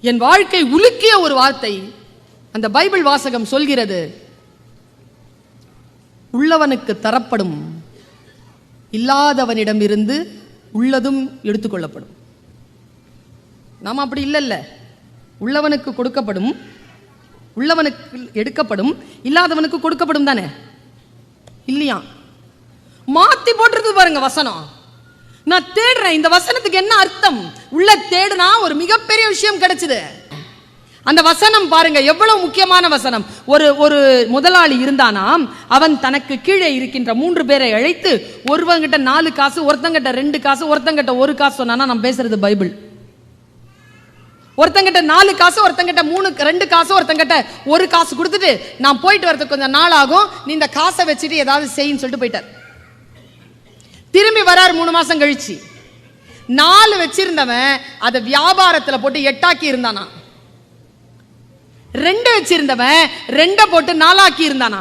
என் வாழ்க்கை உலுக்கிய ஒரு வார்த்தை. அந்த பைபிள் வாசகம் சொல்கிறது, உள்ளவனுக்கு தரப்படும், இல்லாதவனிடம் இருந்து உள்ளதும் எடுத்துக்கொள்ளப்படும். நாம் அப்படி இல்லைல்ல. உள்ளவனுக்கு கொடுக்கப்படும், உள்ளவனுக்கு எடுக்கப்படும், இல்லாதவனுக்கு கொடுக்கப்படும் தானே, இல்லையா? மாத்தி போட்டுருக்கு பாருங்க வசனம். நான் தேடுறேன், இந்த வசனத்துக்கு என்ன அர்த்தம்? உள்ள தேடுனா ஒரு மிகப்பெரிய விஷயம் கிடைச்சது. அந்த வசனம் பாருங்க எவ்வளவு முக்கியமான வசனம். ஒரு முதலாளி இருந்தானாம். அவன் தனக்கு கீழே இருக்கின்ற 3 பேரை அழைத்து, ஒருவங்கிட்ட 4 காசு, ஒருத்தங்கிட்ட 2 காசு, ஒருத்தங்கிட்ட 1 காசு சொன்னானா. நான் பேசுறது பைபிள். ஒருத்தங்கிட்ட 4 காசு, ஒருத்தங்கிட்ட 2 காசு, ஒருத்தங்கிட்ட 1 காசு கொடுத்துட்டு, நான் போயிட்டு வரதுக்கு கொஞ்சம் நாள் ஆகும், நீ இந்த காசை வச்சுட்டு ஏதாவது செய்யின்னு சொல்லிட்டு போயிட்டார். திரும்பி வரார் 3 மாசம் கழிச்சு. 4 வச்சிருந்தவன் அதை வியாபாரத்தில் போட்டு 8 ஆக்கி இருந்தானா. 2 வச்சிருந்தவன் 2 போட்டு 4 ஆக்கி இருந்தானா.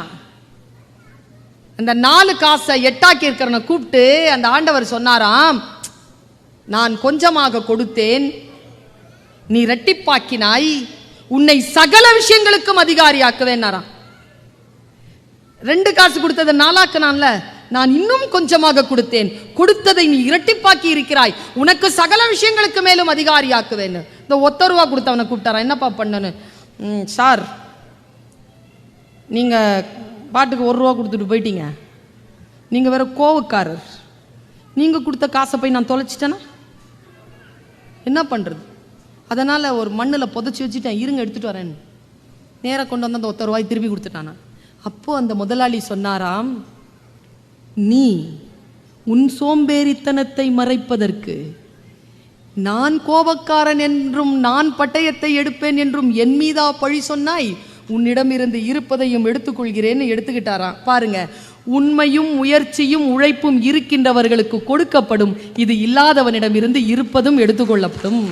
அந்த 4 காசை 8 ஆக்கி இருக்கிறவனை கூப்பிட்டு அந்த ஆண்டவர் சொன்னாராம், நான் கொஞ்சமாக கொடுத்தேன், நீ இரட்டிப்பாக்கினாய், உன்னை சகல விஷயங்களுக்கும் அதிகாரியாக்குவேன்னாராம். 2 காசு கொடுத்ததை 4 ஆக்குனான்ல, நான் இன்னும் கொஞ்சமாக கொடுத்தேன், கொடுத்ததை நீ இரட்டிப்பாக்கி இருக்கிறாய், உனக்கு சகல விஷயங்களுக்கு மேலும் அதிகாரியாக்குவேன்னு. இந்த 1 ரூபா கொடுத்தவனை கூப்பிட்டாரா, என்னப்பா பண்ணனு? சார், நீங்க பாட்டுக்கு 1 ரூபா கொடுத்துட்டு போயிட்டீங்க, நீங்க வேற கோவக்காரர், நீங்க கொடுத்த காசை போய் நான் தொலைச்சிட்டேன்னா என்ன பண்றது? அதனால ஒரு மண்ணில் புதைச்சி வச்சுட்டேன், இருங்க எடுத்துட்டு வரேன். நேராக கொண்டு வந்து அந்த 1 ரூபாய் திருப்பி கொடுத்துட்டானா. அப்போ அந்த முதலாளி சொன்னாராம், நீ உன் சோம்பேறித்தனத்தை மறைப்பதற்கு நான் கோபக்காரன் என்றும் நான் பட்டயத்தை எடுப்பேன் என்றும் என் மீதா பழி சொன்னாய், உன்னிடமிருந்து இருப்பதையும் எடுத்துக்கொள்கிறேன்னு எடுத்துக்கிட்டாராம். பாருங்க, உண்மையும் முயற்சியும் உழைப்பும் இருக்கின்றவர்களுக்கு கொடுக்கப்படும், இது இல்லாதவனிடம் இருந்து இருப்பதும் எடுத்துக்கொள்ளப்படும்.